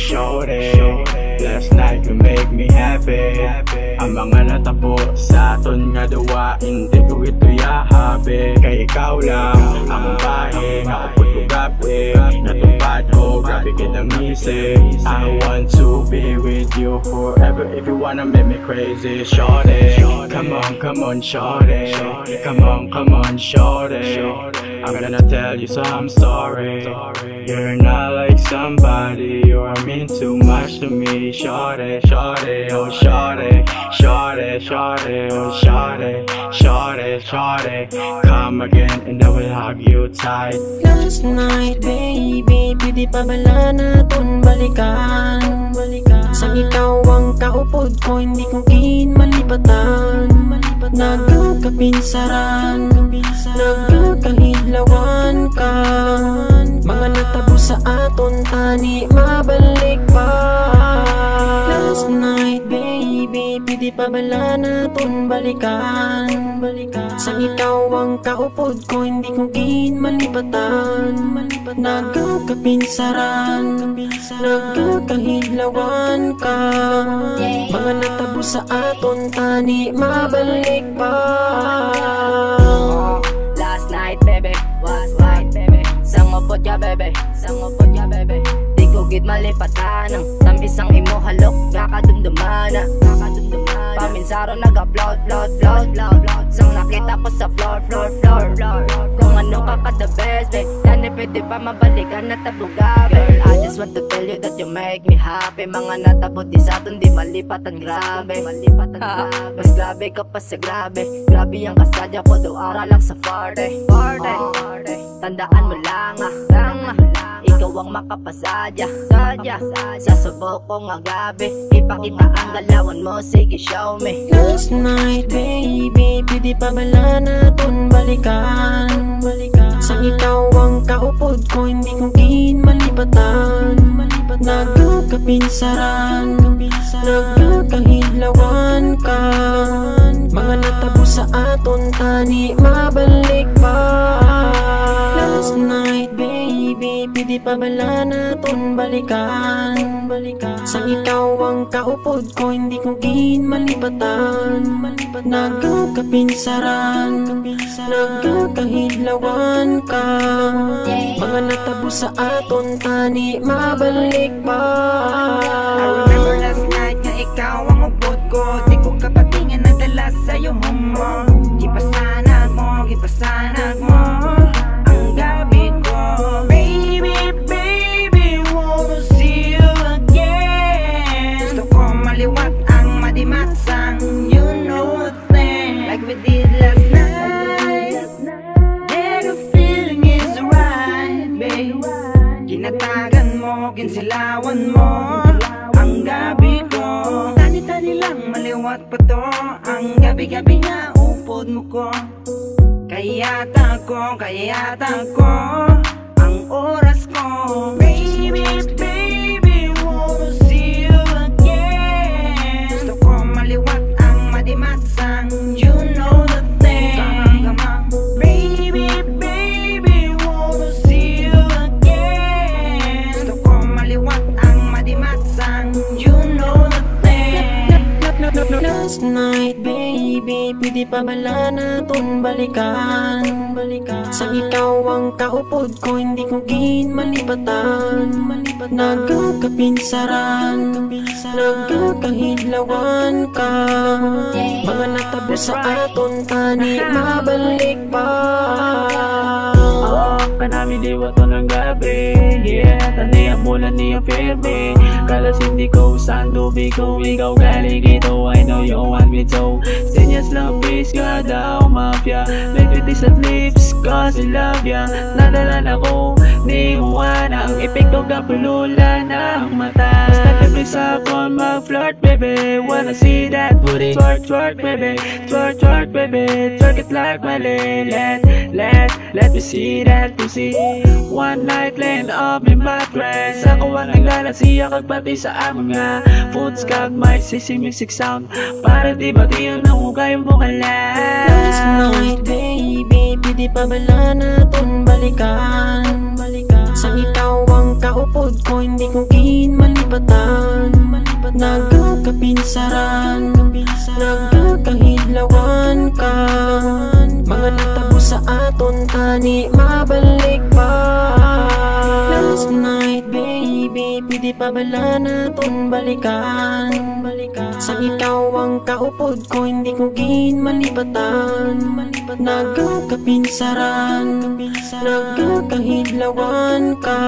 shorty. Last night you make me happy. Ang mga natabo sa aton nga duwa, hindi ko ito yahabi. Kay ikaw lang ang bahe nga upod ko gabi. Natupad ko, grabe kitang ngisi. I want to be with you forever. If you wanna make me crazy, shorty. Come on, shorty. Come on, shorty. I'm gonna tell you some story. You're not like somebody, you are mean too much to me. Shorty, shorty, oh shorty. Shorty, shorty, oh shorty. Shorty, shorty, come again and I will hug you tight. Last night, baby, pwede pa bala naton balikan. Sa ikaw ang kaupod ko, hindi ko kinmalipatan. Nagkakapinsaran, nagkakahidlawan ka. Mga natabo sa aton tani, mabalik pa. Last night, baby, pwede pa bala naton balikan. Sa ikaw ang kaupod ko, hindi ko kinmalipatan. Nagkakapinsaran, nagkakahidlawan ka. Mga natabo sa aton tani, mabalik pa. Last night, baby, last night, baby. Sangopod ya, baby, sangopod ya, baby. Di ko gid malipatan ang tambis ang imo halok, kakadumdumana. Paminsaro nag-upload, sang nakita ko sa floor. Kung ano ka pa the best, babe, dani pwede pa mabalikan na tabuga, girl. I just want to tell you that you make me happy. Mga natabot di sa aton, di malipatan, grabe. Mas grabe ka pa sa grabe. Grabe ang kasadya ko, do ara lang sa party. Tandaan mo lang ikaw ang makapasadya. Sa subok ko nga gabi, ipakita ang galawan mo, sige show me. Last night, baby, pwede pa bala naton balikan. Sa ikaw ang kaupod ko, hindi ko kinmalipatan. Nagkakapinsaran, nagkakahidlawan ka. Mga natabo sa aton tani, mabalik pa. Last night, baby, pwede pa bala naton balikan. Sa ikaw ang kaupod ko, hindi ko kinmalipatan. Nagkakapinsaran, nagkakahidlawan ka. Mga natabo sa aton tani, mabalik pa. I remember last night nga ikaw ang upod ko. Di ko kapatingin na dala sa'yo mo. Gipasanag mo ang gabi ko. Baby, wanna see you again. Gusto ko maliwat ang madimatsang, you know the thing. Like we did last night. Yeah, the feeling is right, babe. Ginatagan mo, ginsilawan mo ang gabi ko. Tani-tani lang, maliwat pa to. Ang gabi-gabi nga upod mo ko. Kaya yata ko ang oras ko. Baby, wanna see you again. Gusto ko maliwat ang madimatsang, you know the thing. Come on. Baby, wanna see you again. Gusto ko maliwat ang madimatsang, you know the thing. Last night, baby, pwede pa bala naton balikan. Sa ikaw ang kaupod ko, hindi ko kinmalipatan. Nagkakapinsaran, nagkakahidlawan ka. Mga natabo sa aton tani, mabalik pa. Kanami diwato ng gabi, yeah. Taniya mula niya firme. Kalas hindi ko usando bigo. Ikaw galing ito, I know you want me to. Senyas lang face ka daw, mafia. May pitis at lips, cause I love ya. Nadalan ako, ni Juana. Ang epekto kapulula ng mata. Basta libre sa ako mag-flirt, baby. Wanna see that booty? Twerk, baby. Twerk, baby. Twerk it like Malay. Let me see that pussy. One night land up my mattress. Ako ang naglalasiya kagpati sa amon nga. Foods kag may sisi music sound. Para di ba tiyo na hugay mo kalat. Last night, baby, pwede pa bala naton balikan. Sa ikaw ang kaupod ko, hindi ko ginmalipatan. Nagkakapinsaran, nagkakahidlawan ka. Mga natabo sa aton tani, mabalik pa. Last night baby, pwede pa bala naton balikan. Sa ikaw ang kaupod ko, hindi ko ginmalipatan. Nagkakapinsaran, nagkakahidlawan ka.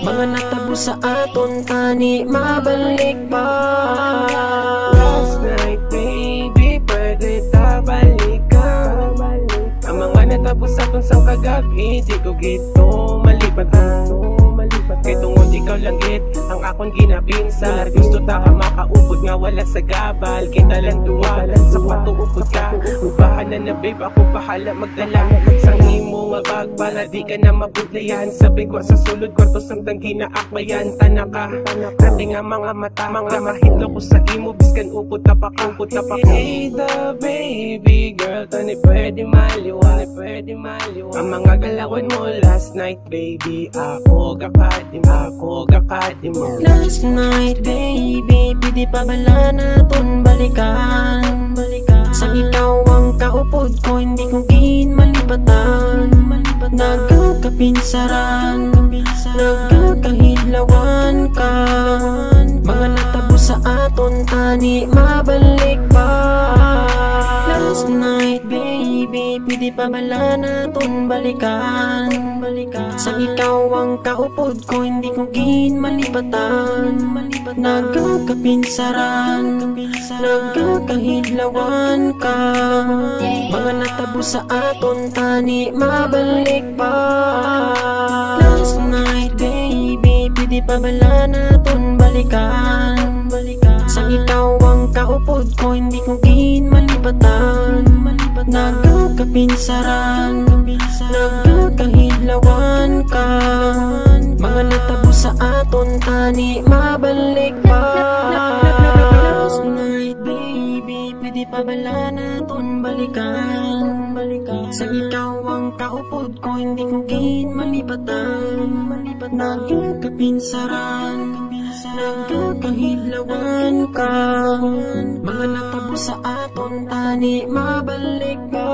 Mga natabo sa aton tani, mabalik pa. Last night baby, pwede ta balikan. Ang mga natapos sa aton sang kagabi, di ko gito malipatan. Kay tungod ikaw lang git ang akong ginapinsar. Gusto ta ka makaupod nga wala sa gabal. Kita lang duwa sa kwarto upod ka. Ubahan na babe, ako bahala magdala. Sang imo nga bag para di ka na mabudlayan. Sabi ko sa sulod kwarto samtang ginaakbayan. Tanaka, dati nga mga mata, mga mahidlo ko sa imo. Biskan upod tapak, upod tapak. Hey the baby girl, tani pwede maliwan, pwede maliwan. Ang mga galawan mo last night baby, ako gakadim, ako gakadim mo. Last night baby, pwede pa bala naton balikan. Sa ikaw ang kaupod ko, hindi ko ginmalipatan. Nagkakapinsaran, nagkakahidlawan ka. Mga natabo sa aton tani, mabalik pa. Last night baby, pwede pa bala naton balikan. Sa ikaw ang kaupod ko, hindi ko ginmalipatan. Nagkakapinsaran, nagkakahidlawan ka. Mga natabo sa aton tani, mabalik pa. Last night baby, pwede pa bala naton balikan. Sa ikaw ang kaupod ko, hindi ko ginmalipatan. Nagkakapinsaran, nagkakahidlawan ka. Mga natabo sa aton tani, mabalik pa. Last night baby, pwede pa bala naton balikan. Sa ikaw ang kaupod ko, hindi ko ginmalipatan. Nagkakapinsaran, nagkakahidlawan ka. Mga natabo sa aton tani, mabalik pa.